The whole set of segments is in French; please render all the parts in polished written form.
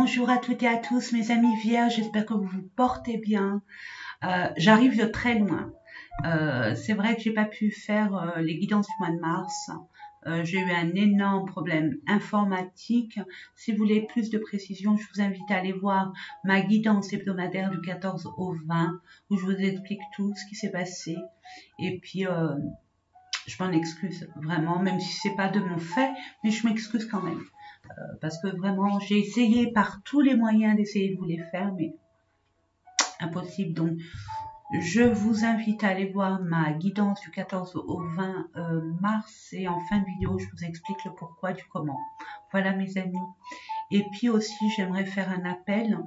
Bonjour à toutes et à tous mes amis vierges, j'espère que vous vous portez bien. J'arrive de très loin. C'est vrai que j'ai pas pu faire les guidances du mois de mars. J'ai eu un énorme problème informatique. Si vous voulez plus de précision, je vous invite à aller voir ma guidance hebdomadaire du 14 au 20 où je vous explique tout ce qui s'est passé. Et puis, je m'en excuse vraiment, même si c'est pas de mon fait, mais je m'excuse quand même. Parce que vraiment, j'ai essayé par tous les moyens d'essayer de vous les faire, mais impossible. Donc, je vous invite à aller voir ma guidance du 14 au 20 mars et en fin de vidéo, je vous explique le pourquoi du comment. Voilà mes amis. Et puis aussi, j'aimerais faire un appel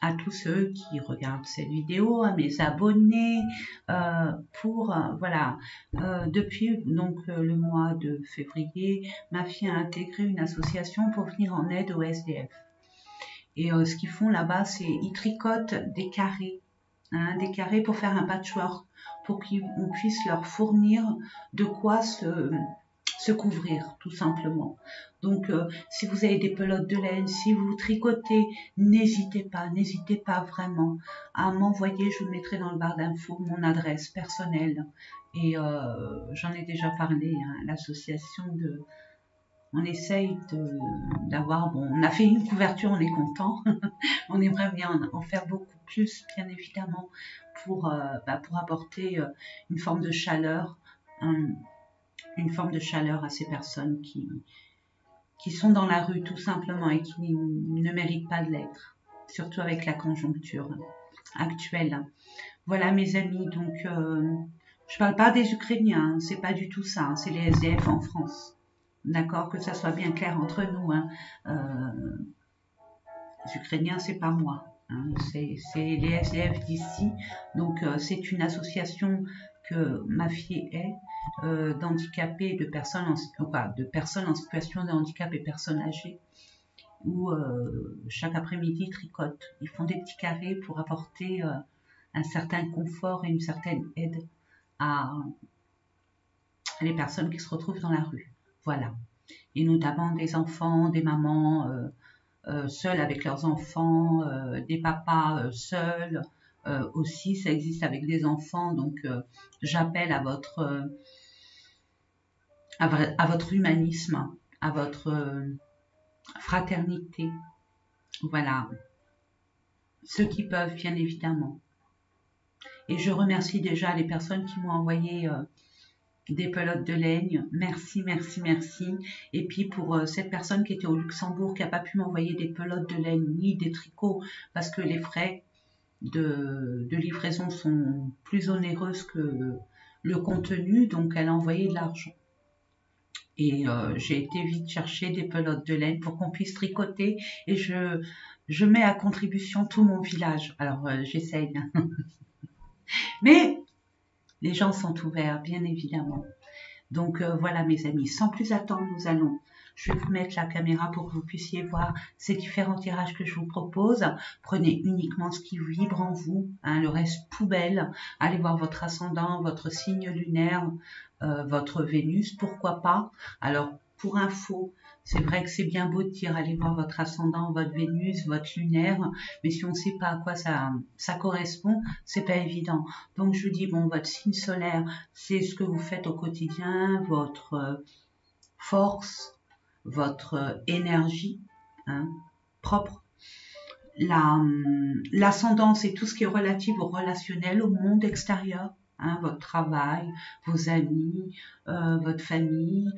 à tous ceux qui regardent cette vidéo, à mes abonnés, voilà, depuis donc le mois de février, ma fille a intégré une association pour venir en aide aux SDF. Et ce qu'ils font là-bas, c'est ils tricotent des carrés pour faire un patchwork, pour qu'on puisse leur fournir de quoi se couvrir, tout simplement. Donc, si vous avez des pelotes de laine, si vous tricotez, n'hésitez pas vraiment à m'envoyer, je vous mettrai dans le barre d'infos, mon adresse personnelle. Et j'en ai déjà parlé, l'association de... On essaye d'avoir, bon, on a fait une couverture, on est content. On aimerait bien en faire beaucoup plus, bien évidemment, pour apporter une forme de chaleur, à ces personnes qui sont dans la rue tout simplement et qui ne méritent pas de l'être, surtout avec la conjoncture actuelle. Voilà mes amis, donc je parle pas des Ukrainiens, c'est pas du tout ça, c'est les SDF en France. D'accord, que ça soit bien clair entre nous. Les Ukrainiens, c'est pas moi. C'est les SDF d'ici. Donc, c'est une association que ma fille est, d'handicapés, de personnes en situation de handicap et personnes âgées, où chaque après-midi, ils tricotent. Ils font des petits carrés pour apporter un certain confort et une certaine aide à les personnes qui se retrouvent dans la rue. Voilà. Et notamment des enfants, des mamans seuls avec leurs enfants, des papas seuls aussi, ça existe avec des enfants. Donc, j'appelle à votre humanisme, à votre fraternité. Voilà. Ceux qui peuvent, bien évidemment. Et je remercie déjà les personnes qui m'ont envoyé des pelotes de laine, merci. Et puis pour cette personne qui était au Luxembourg, qui n'a pas pu m'envoyer des pelotes de laine ni des tricots, parce que les frais de livraison sont plus onéreuses que le contenu, donc elle a envoyé de l'argent. Et j'ai été vite chercher des pelotes de laine pour qu'on puisse tricoter, et je mets à contribution tout mon village. Alors j'essaye, mais les gens sont ouverts, bien évidemment. Donc voilà mes amis, sans plus attendre, je vais vous mettre la caméra pour que vous puissiez voir ces différents tirages que je vous propose. Prenez uniquement ce qui vibre en vous, le reste poubelle. Allez voir votre ascendant, votre signe lunaire, votre Vénus, pourquoi pas. Alors pour info, c'est vrai que c'est bien beau de dire allez voir votre ascendant, votre Vénus, votre lunaire, mais si on ne sait pas à quoi ça correspond, c'est pas évident. Donc je vous dis, bon, votre signe solaire, c'est ce que vous faites au quotidien, votre force, votre énergie propre. L'ascendant, c'est tout ce qui est relatif au relationnel, au monde extérieur. Votre travail, vos amis, votre famille,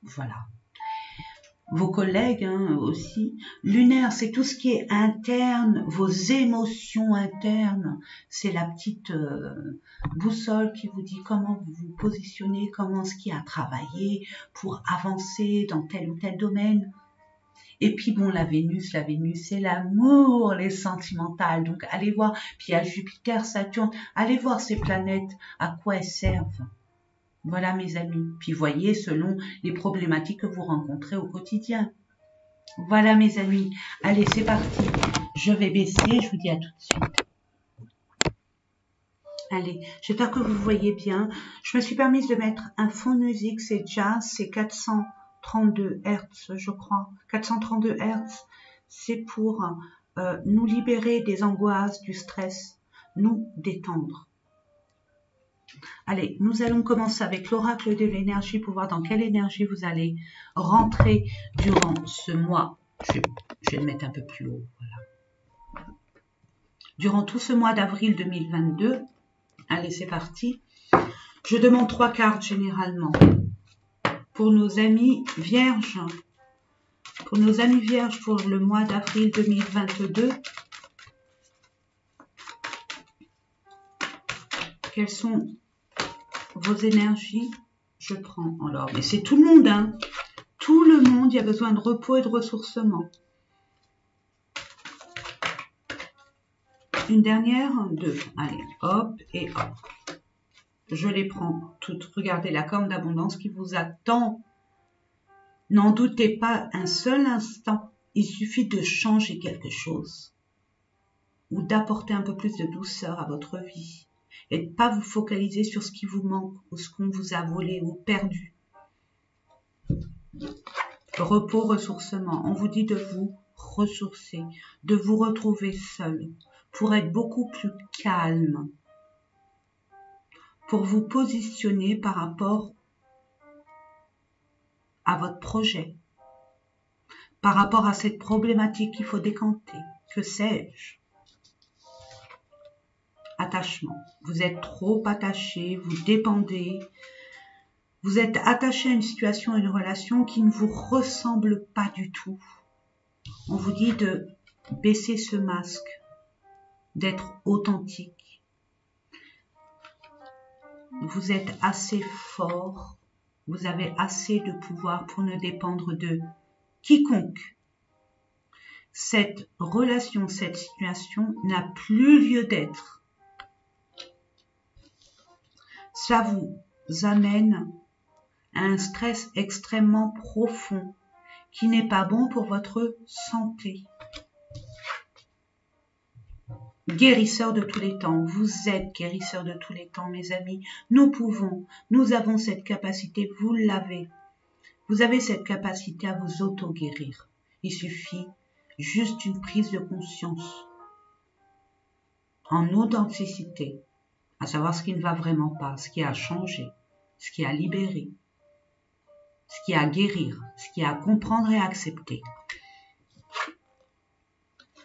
voilà. Vos collègues aussi. Lunaire, c'est tout ce qui est interne, vos émotions internes. C'est la petite boussole qui vous dit comment vous vous positionnez, comment ce qui a travaillé pour avancer dans tel ou tel domaine. Et puis bon, la Vénus, c'est l'amour, les sentimentales. Donc allez voir, puis il y a Jupiter, Saturne, allez voir ces planètes, à quoi elles servent. Voilà mes amis. Puis voyez selon les problématiques que vous rencontrez au quotidien. Voilà mes amis. Allez, c'est parti. Je vais baisser, je vous dis à tout de suite. Allez, j'espère que vous voyez bien. Je me suis permise de mettre un fond de musique, c'est jazz, c'est 400 432 Hz, je crois. 432 Hz, c'est pour nous libérer des angoisses, du stress, nous détendre. Allez, nous allons commencer avec l'oracle de l'énergie pour voir dans quelle énergie vous allez rentrer durant ce mois. Je vais le mettre un peu plus haut. Voilà. Durant tout ce mois d'avril 2022, allez, c'est parti. Je demande 3 cartes généralement. Pour nos amis vierges, pour le mois d'avril 2022, quelles sont vos énergies? Je prends alors, mais c'est tout le monde, hein. Tout le monde, il y a besoin de repos et de ressourcement. Une dernière, 2. Allez, hop et hop. Je les prends toutes. Regardez la corne d'abondance qui vous attend. N'en doutez pas un seul instant. Il suffit de changer quelque chose ou d'apporter un peu plus de douceur à votre vie et de ne pas vous focaliser sur ce qui vous manque ou ce qu'on vous a volé ou perdu. Repos, ressourcement. On vous dit de vous ressourcer, de vous retrouver seul pour être beaucoup plus calme, pour vous positionner par rapport à votre projet, par rapport à cette problématique qu'il faut décanter. Que sais-je? Attachement. Vous êtes trop attaché, vous dépendez, vous êtes attaché à une situation, à une relation qui ne vous ressemble pas du tout. On vous dit de baisser ce masque, d'être authentique. Vous êtes assez fort, vous avez assez de pouvoir pour ne dépendre de quiconque. Cette relation, cette situation n'a plus lieu d'être. Ça vous amène à un stress extrêmement profond qui n'est pas bon pour votre santé. Guérisseur de tous les temps, vous êtes guérisseur de tous les temps, mes amis. Nous avons cette capacité, vous l'avez. Vous avez cette capacité à vous auto-guérir. Il suffit juste d'une prise de conscience en authenticité, à savoir ce qui ne va vraiment pas, ce qui a changé, ce qui a libéré, ce qui a à guérir, ce qui a à comprendre et à accepter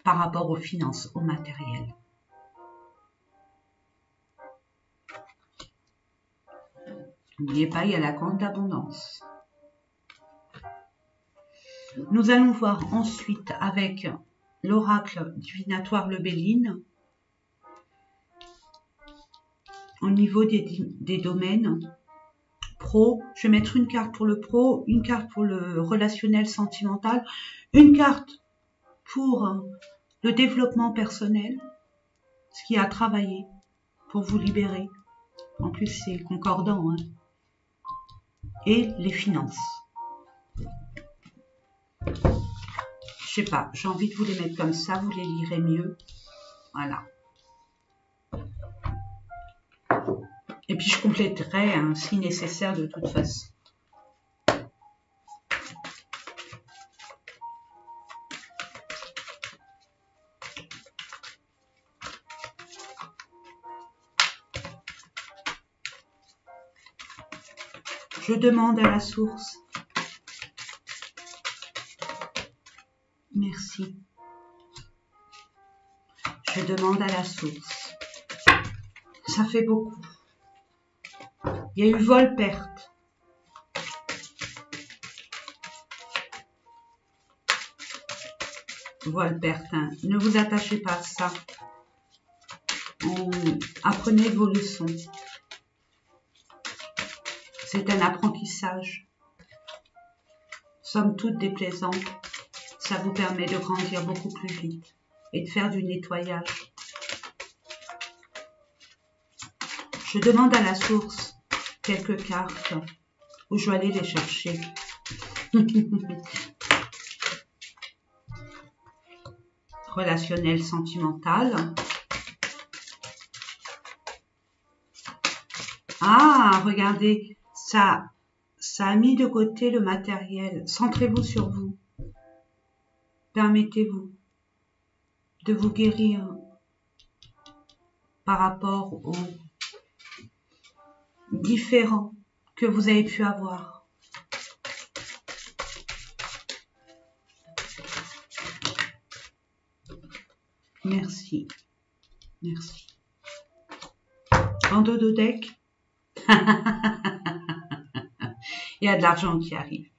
par rapport aux finances, au matériel. N'oubliez pas, il y a la compte d'abondance. Nous allons voir ensuite avec l'oracle divinatoire Le Béline au niveau des domaines pro. Je vais mettre une carte pour le pro, une carte pour le relationnel sentimental, une carte pour le développement personnel, ce qui a travaillé pour vous libérer. En plus, c'est concordant, hein. Et les finances. Je sais pas, j'ai envie de vous les mettre comme ça, vous les lirez mieux. Voilà. Et puis je compléterai hein, si nécessaire de toute façon. Je demande à la source. Merci. Je demande à la source. Ça fait beaucoup. Il y a eu vol-perte. Vol-perte. Hein. Ne vous attachez pas à ça. Apprenez vos leçons. C'est un apprentissage. Somme toute déplaisant. Ça vous permet de grandir beaucoup plus vite et de faire du nettoyage. Je demande à la source quelques cartes où je vais aller les chercher. Relationnel sentimental. Ah, regardez, ça Ça a mis de côté le matériel. Centrez-vous sur vous. Permettez-vous de vous guérir par rapport aux différents que vous avez pu avoir. Merci. Merci. En dodo deck, il y a de l'argent qui arrive.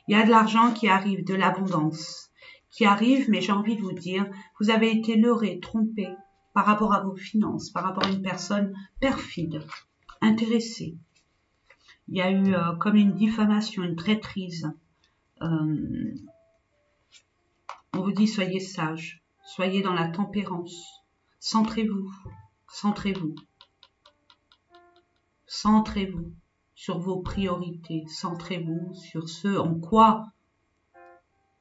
Il y a de l'argent qui arrive, de l'abondance qui arrive, mais j'ai envie de vous dire, vous avez été leurré, trompé par rapport à vos finances, par rapport à une personne perfide, intéressée. Il y a eu comme une diffamation, une traîtrise. On vous dit, soyez sages, soyez dans la tempérance. Centrez-vous, centrez-vous. Centrez-vous sur vos priorités. Centrez-vous sur ce en quoi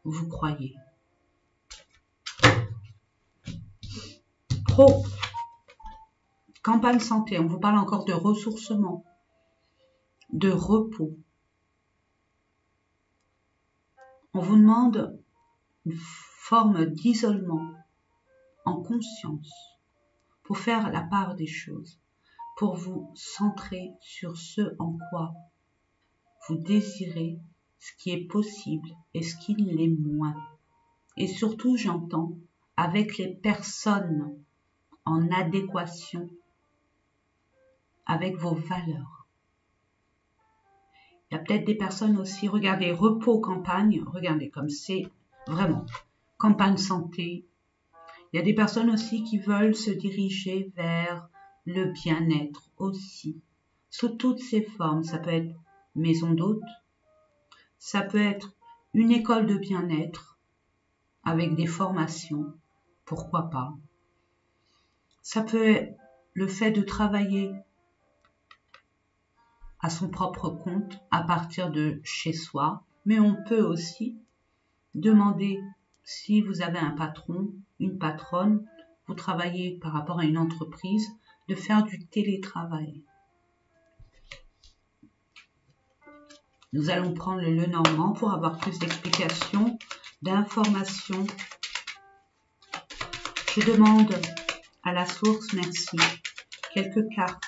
vous croyez. Pro, campagne santé, on vous parle encore de ressourcement, de repos. On vous demande une forme d'isolement en conscience pour faire la part des choses, pour vous centrer sur ce en quoi vous désirez, ce qui est possible et ce qui l'est moins. Et surtout, j'entends, avec les personnes en adéquation avec vos valeurs. Il y a peut-être des personnes aussi, regardez, repos, campagne, regardez comme c'est vraiment, campagne santé. Il y a des personnes aussi qui veulent se diriger vers le bien-être aussi, sous toutes ses formes. Ça peut être maison d'hôte, ça peut être une école de bien-être avec des formations, pourquoi pas. Ça peut être le fait de travailler à son propre compte à partir de chez soi, mais on peut aussi demander si vous avez un patron, une patronne, vous travaillez par rapport à une entreprise, de faire du télétravail. Nous allons prendre le Lenormand pour avoir plus d'explications, d'informations. Je demande à la source, merci, quelques cartes.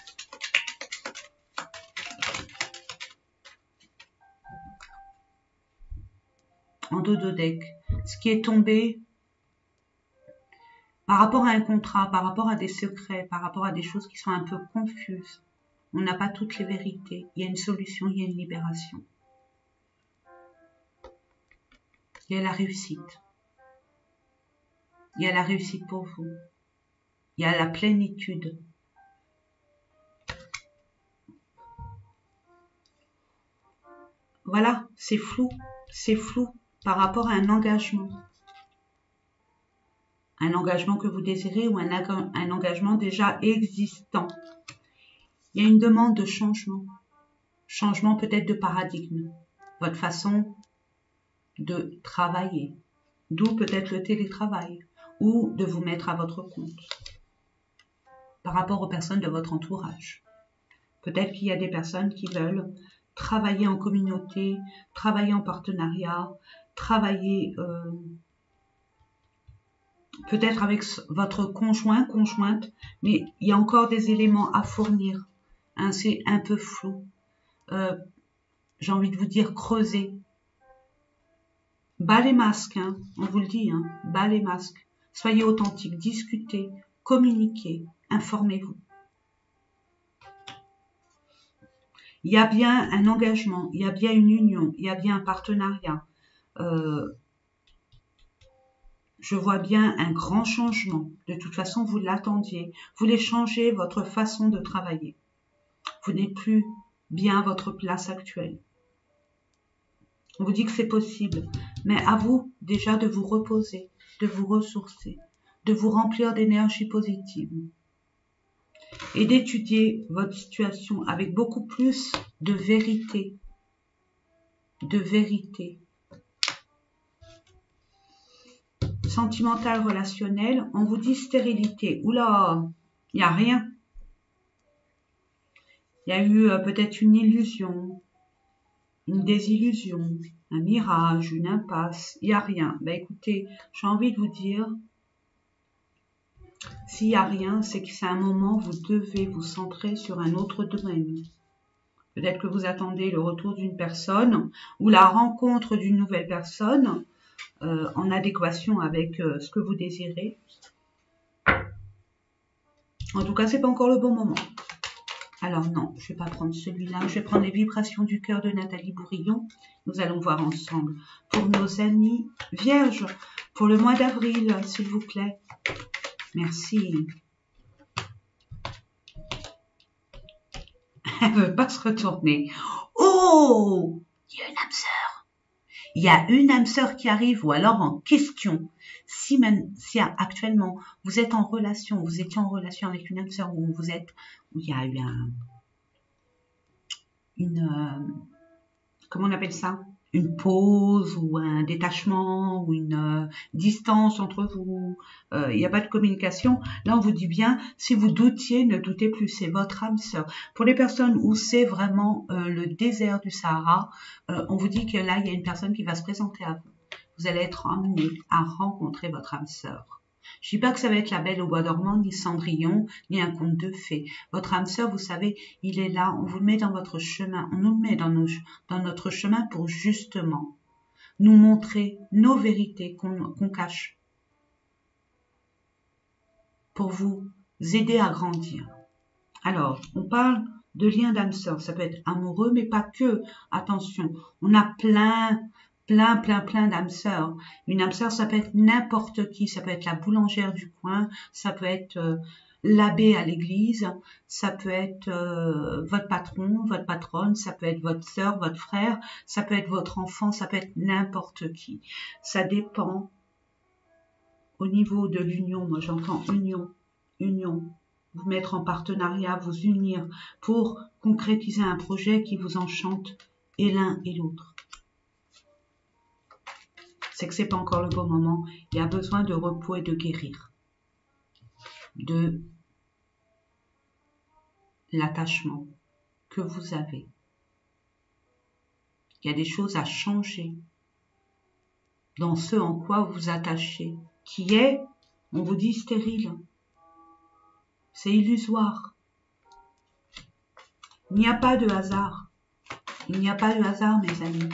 En dodo deck, ce qui est tombé par rapport à un contrat, par rapport à des secrets, par rapport à des choses qui sont un peu confuses. On n'a pas toutes les vérités. Il y a une solution, il y a une libération. Il y a la réussite. Il y a la réussite pour vous. Il y a la plénitude. Voilà, c'est flou par rapport à un engagement. Un engagement que vous désirez ou un engagement déjà existant. Il y a une demande de changement. Changement peut-être de paradigme. Votre façon de travailler. D'où peut-être le télétravail. Ou de vous mettre à votre compte. Par rapport aux personnes de votre entourage. Peut-être qu'il y a des personnes qui veulent travailler en communauté, travailler en partenariat, travailler peut-être avec votre conjoint, conjointe, mais il y a encore des éléments à fournir. Hein, c'est un peu flou. J'ai envie de vous dire creuser. Bas les masques, hein, on vous le dit, hein, bas les masques. Soyez authentique, discutez, communiquez, informez-vous. Il y a bien un engagement, il y a bien une union, il y a bien un partenariat. Je vois bien un grand changement. De toute façon, vous l'attendiez. Vous voulez changer votre façon de travailler. Vous n'êtes plus bien à votre place actuelle. On vous dit que c'est possible. Mais à vous déjà de vous reposer, de vous ressourcer, de vous remplir d'énergie positive. Et d'étudier votre situation avec beaucoup plus de vérité. De vérité. Sentimental, relationnel, on vous dit stérilité. Oula, il n'y a rien. Il y a eu peut-être une illusion, une désillusion, un mirage, une impasse, il n'y a rien. Ben écoutez, j'ai envie de vous dire, s'il n'y a rien, c'est que c'est un moment où vous devez vous centrer sur un autre domaine. Peut-être que vous attendez le retour d'une personne ou la rencontre d'une nouvelle personne en adéquation avec ce que vous désirez. En tout cas, c'est pas encore le bon moment. Alors non, je ne vais pas prendre celui-là. Je vais prendre les vibrations du cœur de Nathalie Bourillon. Nous allons voir ensemble. Pour nos amis vierges, pour le mois d'avril, s'il vous plaît. Merci. Elle ne veut pas se retourner. Oh! Il y a une âme sœur. Il y a une âme sœur qui arrive, ou alors en question. Si actuellement vous êtes en relation, vous étiez en relation avec une âme sœur, où il y a eu comment on appelle ça? Une pause ou un détachement ou une distance entre vous, il n'y a pas de communication. Là, on vous dit bien, si vous doutiez, ne doutez plus, c'est votre âme sœur. Pour les personnes où c'est vraiment le désert du Sahara, on vous dit que là, il y a une personne qui va se présenter à vous. Vous allez être amené à rencontrer votre âme sœur. Je dis pas que ça va être la Belle au bois dormant, ni Cendrillon, ni un conte de fées. Votre âme sœur, vous savez, il est là, on vous le met dans votre chemin, on nous le met dans notre chemin pour justement nous montrer nos vérités qu'on cache, pour vous aider à grandir. Alors, on parle de lien d'âme sœur, ça peut être amoureux, mais pas que. Attention, on a plein d'âmes sœurs. Une âme sœur, ça peut être n'importe qui, ça peut être la boulangère du coin, ça peut être l'abbé à l'église, ça peut être votre patron, votre patronne, ça peut être votre sœur, votre frère, ça peut être votre enfant, ça peut être n'importe qui. Ça dépend au niveau de l'union. Moi, j'entends union. Vous mettre en partenariat, vous unir pour concrétiser un projet qui vous enchante et l'un et l'autre. C'est que c'est pas encore le bon moment. Il y a besoin de repos et de guérir. De l'attachement que vous avez. Il y a des choses à changer dans ce en quoi vous vous attachez, qui est, on vous dit, stérile. C'est illusoire. Il n'y a pas de hasard. Il n'y a pas de hasard, mes amis.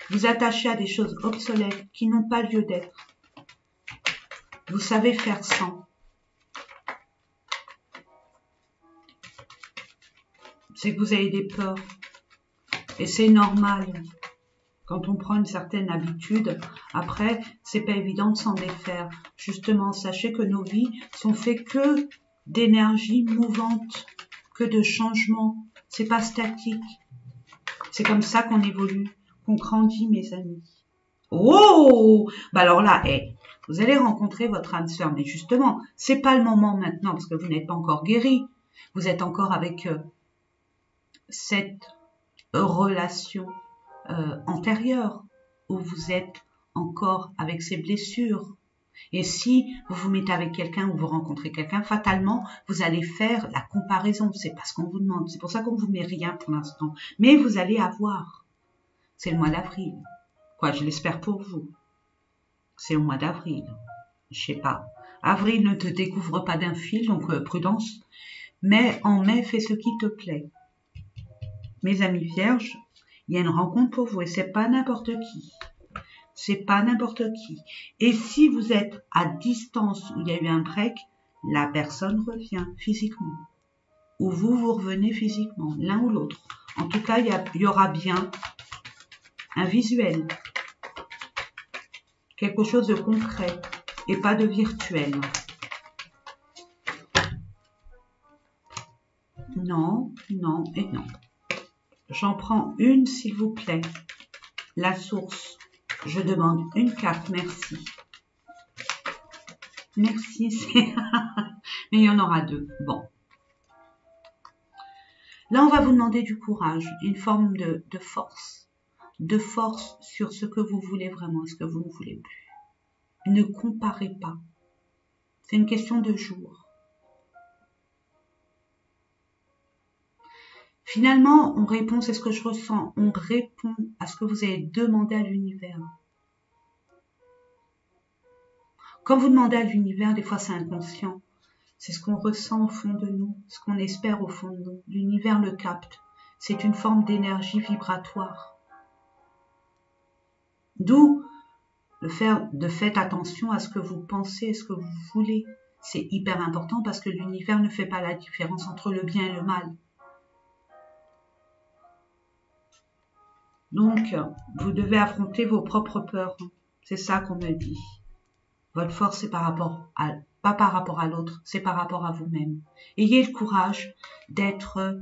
Vous attachez à des choses obsolètes qui n'ont pas lieu d'être. Vous savez faire sans. C'est que vous avez des peurs. Et c'est normal. Quand on prend une certaine habitude, après, c'est pas évident de s'en défaire. Justement, sachez que nos vies sont faites que d'énergie mouvante, que de changement. C'est pas statique. C'est comme ça qu'on évolue, qu'on grandit, mes amis. Oh! Bah alors là, vous allez rencontrer votre âme sœur, mais justement, c'est pas le moment maintenant parce que vous n'êtes pas encore guéri. Vous êtes encore avec cette relation antérieure où vous êtes encore avec ces blessures. Et si vous vous mettez avec quelqu'un ou vous rencontrez quelqu'un, fatalement, vous allez faire la comparaison. C'est pas ce qu'on vous demande. C'est pour ça qu'on vous met rien pour l'instant. Mais vous allez avoir. C'est le mois d'avril. Quoi, je l'espère pour vous. C'est au mois d'avril. Je sais pas. Avril ne te découvre pas d'un fil, donc prudence. Mais en mai, fais ce qui te plaît. Mes amis vierges, il y a une rencontre pour vous et c'est pas n'importe qui. C'est pas n'importe qui. Et si vous êtes à distance où il y a eu un break, la personne revient physiquement. Ou vous revenez physiquement, l'un ou l'autre. En tout cas, il y aura bien un visuel. Quelque chose de concret et pas de virtuel. Non, non et non. J'en prends une, s'il vous plaît. La source. Je demande une carte, merci. Merci, mais il y en aura deux. Bon. Là, on va vous demander du courage, une forme de force. De force sur ce que vous voulez vraiment et ce que vous ne voulez plus. Ne comparez pas. C'est une question de jour. Finalement, on répond, c'est ce que je ressens, on répond à ce que vous avez demandé à l'univers. Quand vous demandez à l'univers, des fois c'est inconscient. C'est ce qu'on ressent au fond de nous, ce qu'on espère au fond de nous. L'univers le capte. C'est une forme d'énergie vibratoire. D'où le fait de faire attention à ce que vous pensez, ce que vous voulez. C'est hyper important parce que l'univers ne fait pas la différence entre le bien et le mal. Donc, vous devez affronter vos propres peurs. C'est ça qu'on me dit. Votre force, c'est pas par rapport à l'autre, c'est par rapport à vous-même. Ayez le courage d'être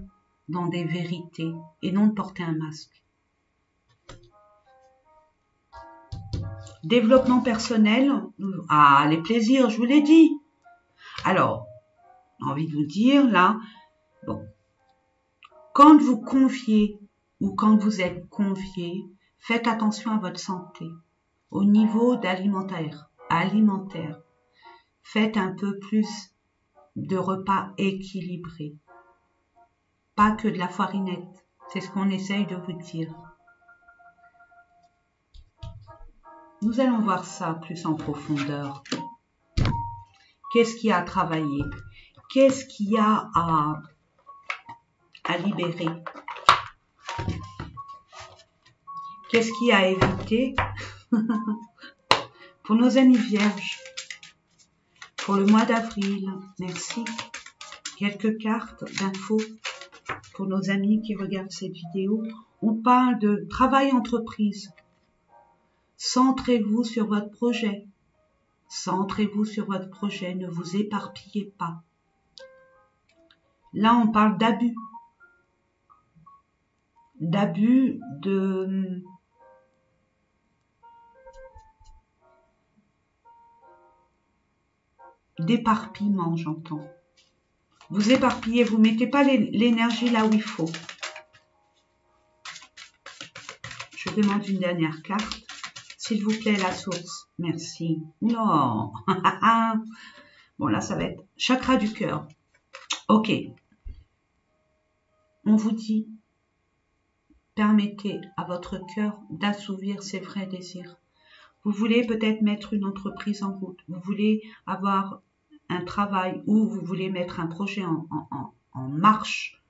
dans des vérités et non de porter un masque. Développement personnel, les plaisirs, je vous l'ai dit. Alors, j'ai envie de vous dire là, bon, quand vous confiez ou quand vous êtes convié, faites attention à votre santé au niveau alimentaire. Faites un peu plus de repas équilibrés. Pas que de la farinette. C'est ce qu'on essaye de vous dire. Nous allons voir ça plus en profondeur. Qu'est-ce qu'il y a à travailler? Qu'est-ce qu'il y a à libérer? Qu'est-ce qu'il y a à éviter? Pour nos amis vierges, pour le mois d'avril, merci. Quelques cartes d'infos pour nos amis qui regardent cette vidéo. On parle de travail entreprise. Centrez-vous sur votre projet. Centrez-vous sur votre projet. Ne vous éparpillez pas. Là, on parle d'abus. D'abus d'éparpillement, j'entends. Vous éparpillez, vous mettez pas l'énergie là où il faut. Je demande une dernière carte. S'il vous plaît, la source. Merci. Non. Bon, là, ça va être chakra du cœur. Ok. On vous dit, permettez à votre cœur d'assouvir ses vrais désirs. Vous voulez peut-être mettre une entreprise en route. Vous voulez avoir un travail ou vous voulez mettre un projet en marche.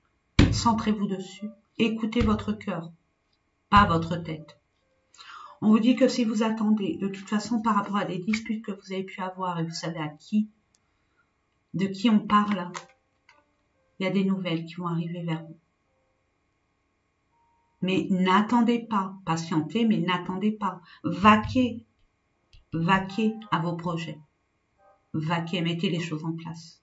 Centrez-vous dessus. Écoutez votre cœur, pas votre tête. On vous dit que si vous attendez, de toute façon, par rapport à des disputes que vous avez pu avoir, et vous savez de qui on parle, il y a des nouvelles qui vont arriver vers vous. Mais n'attendez pas, patientez, mais n'attendez pas. Vaquez à vos projets. Vaquez, mettez les choses en place.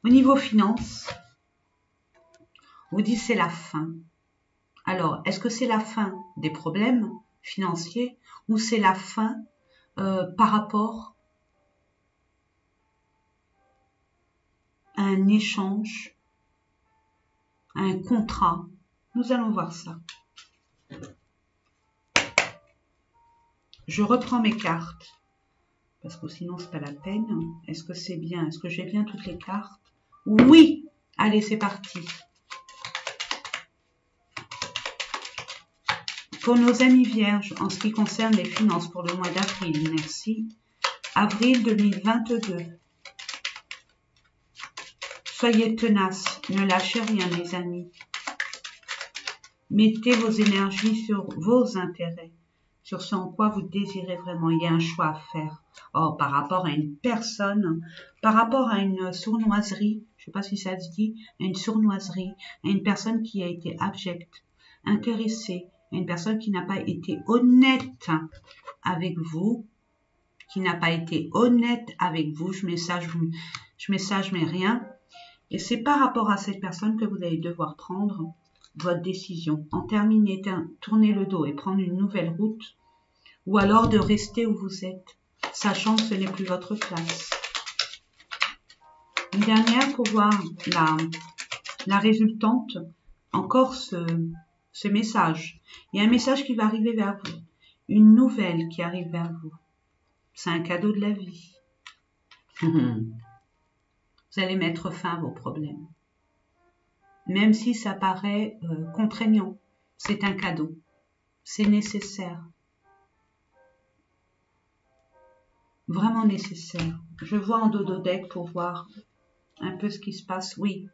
Au niveau finance, on vous dit c'est la fin. Alors, est-ce que c'est la fin des problèmes financiers ou c'est la fin par rapport à un échange, à un contrat? Nous allons voir ça. Je reprends mes cartes parce que sinon c'est pas la peine. Est-ce que c'est bien? Est-ce que j'ai bien toutes les cartes? Oui! Allez, c'est parti. Pour nos amis vierges, en ce qui concerne les finances pour le mois d'avril, merci. Avril 2022. Soyez tenaces, ne lâchez rien mes amis. Mettez vos énergies sur vos intérêts, sur ce en quoi vous désirez vraiment. Il y a un choix à faire. Oh, par rapport à une personne, par rapport à une sournoiserie, je ne sais pas si ça se dit, une sournoiserie, à une personne qui a été abjecte, intéressée, une personne qui n'a pas été honnête avec vous, je message mais rien. Et c'est par rapport à cette personne que vous allez devoir prendre votre décision. En terminer, tourner le dos et prendre une nouvelle route, ou alors de rester où vous êtes, sachant que ce n'est plus votre place. Une dernière pour voir la résultante, encore ce message. Il y a un message qui va arriver vers vous, une nouvelle qui arrive vers vous. C'est un cadeau de la vie. Vous Vous allez mettre fin à vos problèmes. Même si ça paraît contraignant, c'est un cadeau. C'est nécessaire. Vraiment nécessaire. Je vois en dododeck pour voir un peu ce qui se passe. Oui.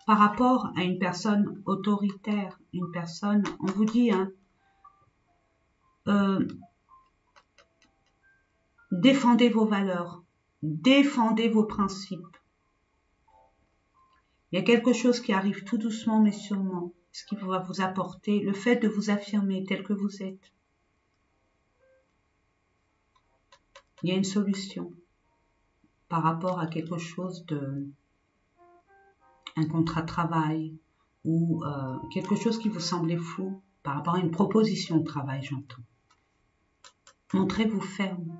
Par rapport à une personne autoritaire, une personne, on vous dit, hein, défendez vos valeurs, défendez vos principes. Il y a quelque chose qui arrive tout doucement mais sûrement, ce qui va vous apporter le fait de vous affirmer tel que vous êtes. Il y a une solution par rapport à quelque chose de... un contrat de travail ou quelque chose qui vous semblait flou par rapport à une proposition de travail, j'entends. Montrez-vous ferme.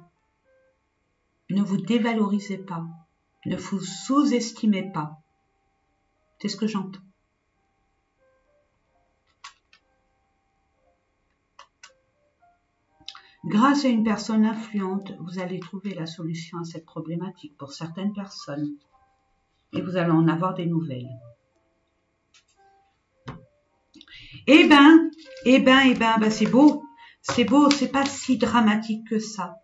Ne vous dévalorisez pas. Ne vous sous-estimez pas. C'est ce que j'entends. Grâce à une personne influente, vous allez trouver la solution à cette problématique pour certaines personnes. Et vous allez en avoir des nouvelles. Eh ben, c'est beau. C'est beau, c'est pas si dramatique que ça.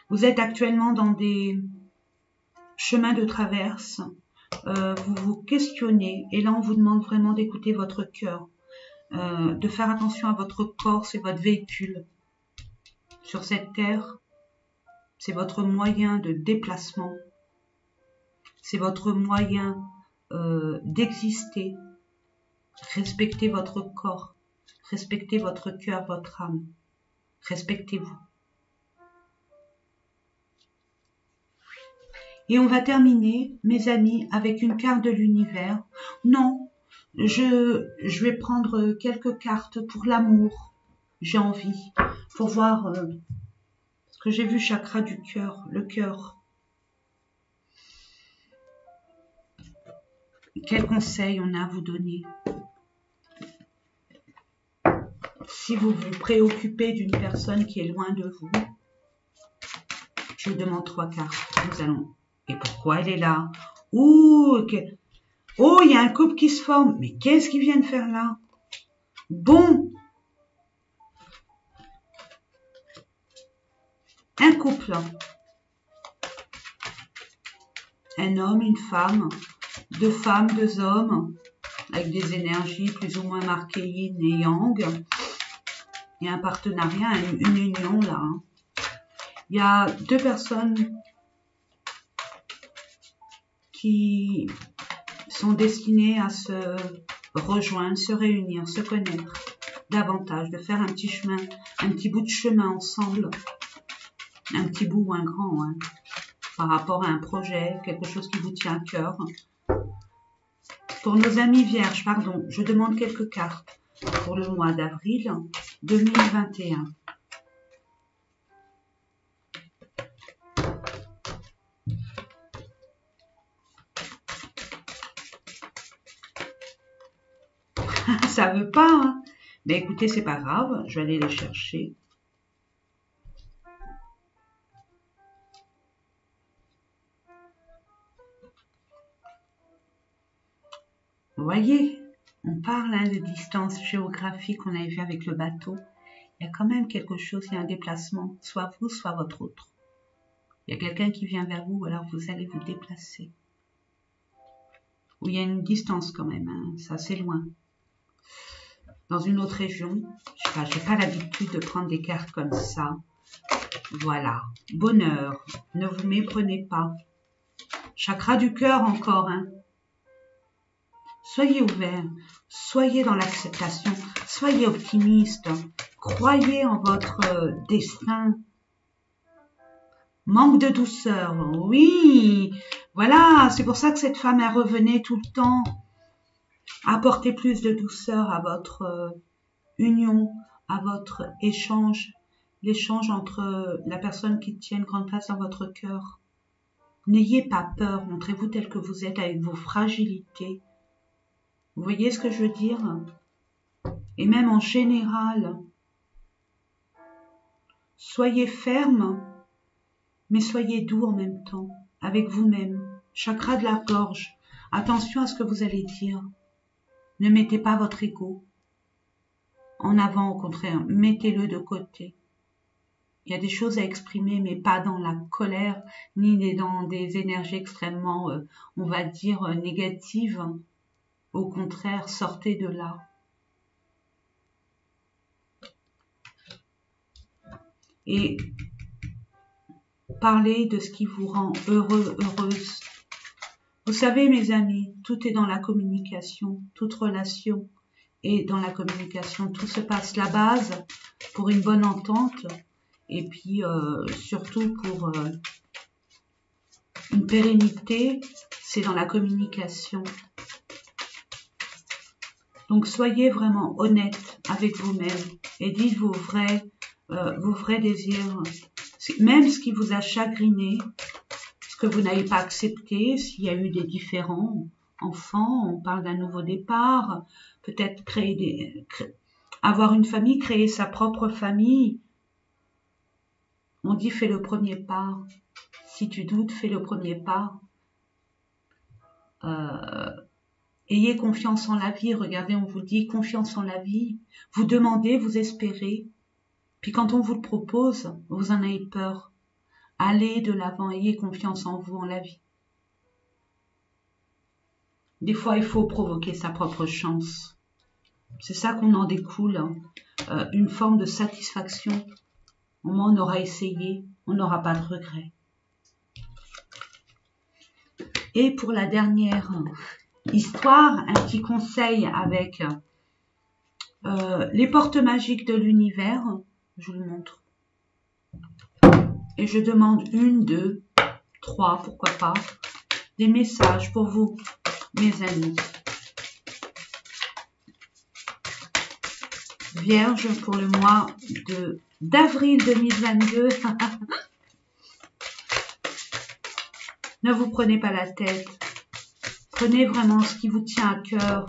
Vous êtes actuellement dans des chemins de traverse. Vous vous questionnez. Et là, on vous demande vraiment d'écouter votre cœur. De faire attention à votre corps, c'est votre véhicule. Sur cette terre, c'est votre moyen de déplacement. C'est votre moyen d'exister. Respectez votre corps. Respectez votre cœur, votre âme. Respectez-vous. Et on va terminer, mes amis, avec une carte de l'univers. Non, je vais prendre quelques cartes pour l'amour. J'ai envie, pour voir ce que j'ai vu, chakra du cœur, le cœur. Quels conseils on a à vous donner? Si vous vous préoccupez d'une personne qui est loin de vous, je vous demande 3 cartes. Nous allons. Et pourquoi elle est là? Ouh, okay. Oh, il y a un couple qui se forme. Mais qu'est-ce qu'ils viennent faire là? Bon. Un couple. Un homme, une femme. 2 femmes, 2 hommes. Avec des énergies plus ou moins marquées yin et yang. Il y a un partenariat, une union là. Hein. Il y a 2 personnes qui sont destinées à se rejoindre, se réunir, se connaître davantage, de faire un petit chemin, un petit bout de chemin ensemble, un petit bout ou un grand, hein, par rapport à un projet, quelque chose qui vous tient à cœur. Pour nos amis vierges, pardon, je demande quelques cartes pour le mois d'avril 2021. Ça veut pas, hein. Mais écoutez, c'est pas grave, je vais aller les chercher. Vous voyez, on parle hein, de distance géographique qu'on avait vu avec le bateau. Il y a quand même quelque chose, il y a un déplacement, soit vous, soit votre autre. Il y a quelqu'un qui vient vers vous, alors vous allez vous déplacer. Ou il y a une distance quand même, hein, ça c'est loin. Dans une autre région, je n'ai pas l'habitude de prendre des cartes comme ça. Voilà, bonheur, ne vous méprenez pas. Chakra du cœur encore, hein. Soyez ouverts, soyez dans l'acceptation, soyez optimistes, croyez en votre destin. Manque de douceur, oui, voilà, c'est pour ça que cette femme, elle revenait tout le temps. Apportez plus de douceur à votre union, à votre échange, l'échange entre la personne qui tient une grande place dans votre cœur. N'ayez pas peur, montrez-vous tel que vous êtes avec vos fragilités. Vous voyez ce que je veux dire? Et même en général, soyez ferme, mais soyez doux en même temps avec vous-même. Chakra de la gorge. Attention à ce que vous allez dire. Ne mettez pas votre ego en avant, au contraire. Mettez-le de côté. Il y a des choses à exprimer, mais pas dans la colère, ni dans des énergies extrêmement, on va dire, négatives. Au contraire, sortez de là. Et parlez de ce qui vous rend heureux, heureuse. Vous savez, mes amis, tout est dans la communication, toute relation est dans la communication. Tout se passe, la base pour une bonne entente, et puis surtout pour une pérennité, c'est dans la communication. Donc soyez vraiment honnête avec vous-même et dites vos vrais désirs, même ce qui vous a chagriné, ce que vous n'avez pas accepté, s'il y a eu des différents enfants, on parle d'un nouveau départ, peut-être avoir une famille, créer sa propre famille. On dit fais le premier pas. Si tu doutes, fais le premier pas. Ayez confiance en la vie. Regardez, on vous dit confiance en la vie. Vous demandez, vous espérez. Puis quand on vous le propose, vous en avez peur. Allez de l'avant, ayez confiance en vous, en la vie. Des fois, il faut provoquer sa propre chance. C'est ça qu'on en découle, hein. Une forme de satisfaction. Au moins, on aura essayé, on n'aura pas de regrets. Et pour la dernière histoire, un petit conseil avec les portes magiques de l'univers. Je vous le montre. Et je demande 1, 2, 3, pourquoi pas, des messages pour vous, mes amis. Vierge pour le mois d'avril 2022. Ne vous prenez pas la tête. Prenez vraiment ce qui vous tient à cœur.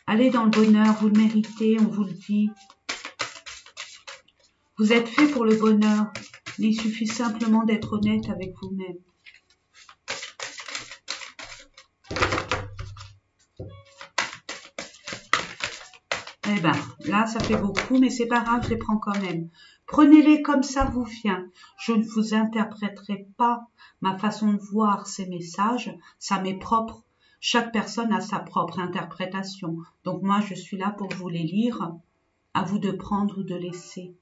Allez dans le bonheur, vous le méritez, on vous le dit. Vous êtes fait pour le bonheur. Il suffit simplement d'être honnête avec vous-même. Eh ben, là, ça fait beaucoup, mais c'est pas grave, je les prends quand même. Prenez-les comme ça vous vient. Je ne vous interpréterai pas ma façon de voir ces messages. Ça m'est propre. Chaque personne a sa propre interprétation. Donc moi, je suis là pour vous les lire. À vous de prendre ou de laisser.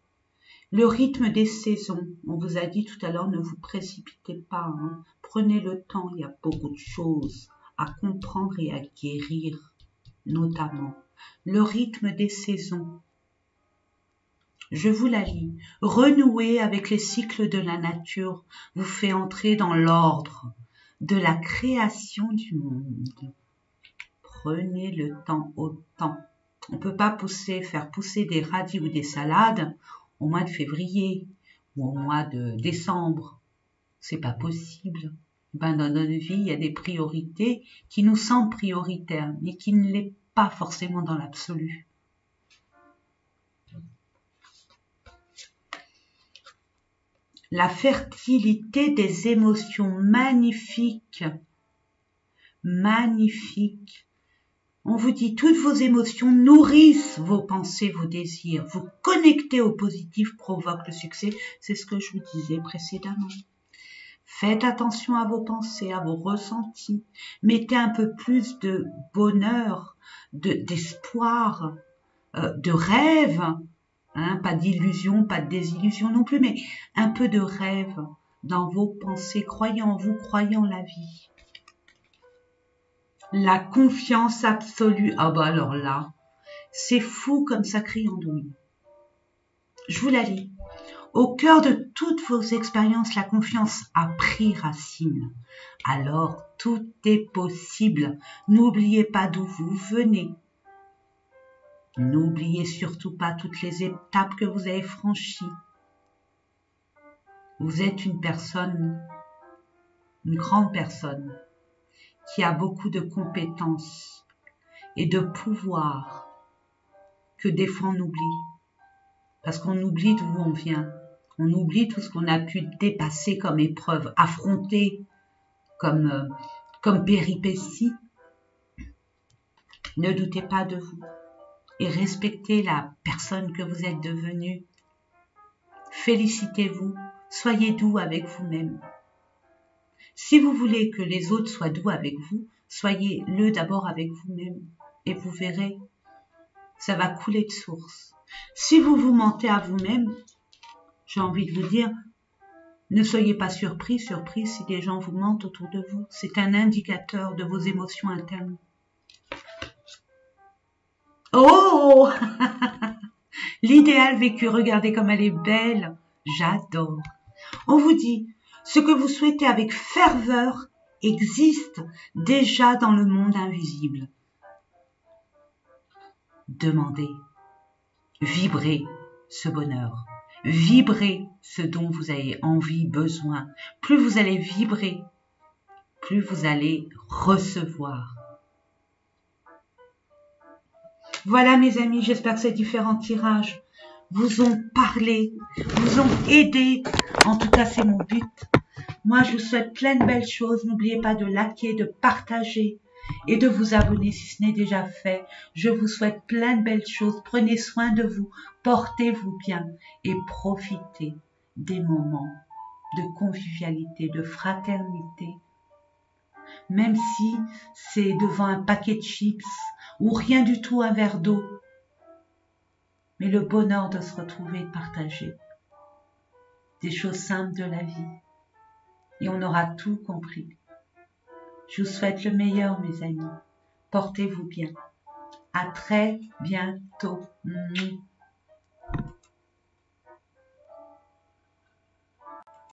Le rythme des saisons. On vous a dit tout à l'heure, ne vous précipitez pas. Hein. Prenez le temps. Il y a beaucoup de choses à comprendre et à guérir, notamment. Le rythme des saisons. Je vous la lis. Renouer avec les cycles de la nature vous fait entrer dans l'ordre de la création du monde. Prenez le temps au temps. On ne peut pas faire pousser des radis ou des salades au mois de février ou au mois de décembre. C'est pas possible. Ben, dans notre vie, il y a des priorités qui nous semblent prioritaires, mais qui ne l'est pas forcément dans l'absolu. La fertilité des émotions, magnifique, magnifique. On vous dit, toutes vos émotions nourrissent vos pensées, vos désirs. Vous connectez au positif provoque le succès. C'est ce que je vous disais précédemment. Faites attention à vos pensées, à vos ressentis. Mettez un peu plus de bonheur, d'espoir, de rêve. Hein, pas d'illusion, pas de désillusion non plus, mais un peu de rêve dans vos pensées. Croyez en vous, croyez en la vie. La confiance absolue. Ah bah alors là, c'est fou comme ça crie en douille. Je vous la lis. Au cœur de toutes vos expériences, la confiance a pris racine. Alors, tout est possible. N'oubliez pas d'où vous venez. N'oubliez surtout pas toutes les étapes que vous avez franchies. Vous êtes une personne, une grande personne, qui a beaucoup de compétences et de pouvoir que des fois on oublie. Parce qu'on oublie d'où on vient. On oublie tout ce qu'on a pu dépasser comme épreuve, affronter comme péripétie. Ne doutez pas de vous et respectez la personne que vous êtes devenue. Félicitez-vous, soyez doux avec vous-même. Si vous voulez que les autres soient doux avec vous, soyez-le d'abord avec vous-même et vous verrez, ça va couler de source. Si vous vous mentez à vous-même, j'ai envie de vous dire, ne soyez pas surpris si les gens vous mentent autour de vous. C'est un indicateur de vos émotions internes. Oh l'idéal vécu, regardez comme elle est belle. J'adore. On vous dit, ce que vous souhaitez avec ferveur existe déjà dans le monde invisible. Demandez, vibrez ce bonheur, vibrez ce dont vous avez envie, besoin. Plus vous allez vibrer, plus vous allez recevoir. Voilà mes amis, j'espère que ces différents tirages vous ont parlé, vous ont aidé. En tout cas, c'est mon but. Moi, je vous souhaite plein de belles choses. N'oubliez pas de liker, de partager et de vous abonner si ce n'est déjà fait. Je vous souhaite plein de belles choses. Prenez soin de vous, portez-vous bien et profitez des moments de convivialité, de fraternité. Même si c'est devant un paquet de chips ou rien du tout, un verre d'eau. Mais le bonheur de se retrouver et de partager des choses simples de la vie. Et on aura tout compris. Je vous souhaite le meilleur, mes amis. Portez-vous bien. À très bientôt.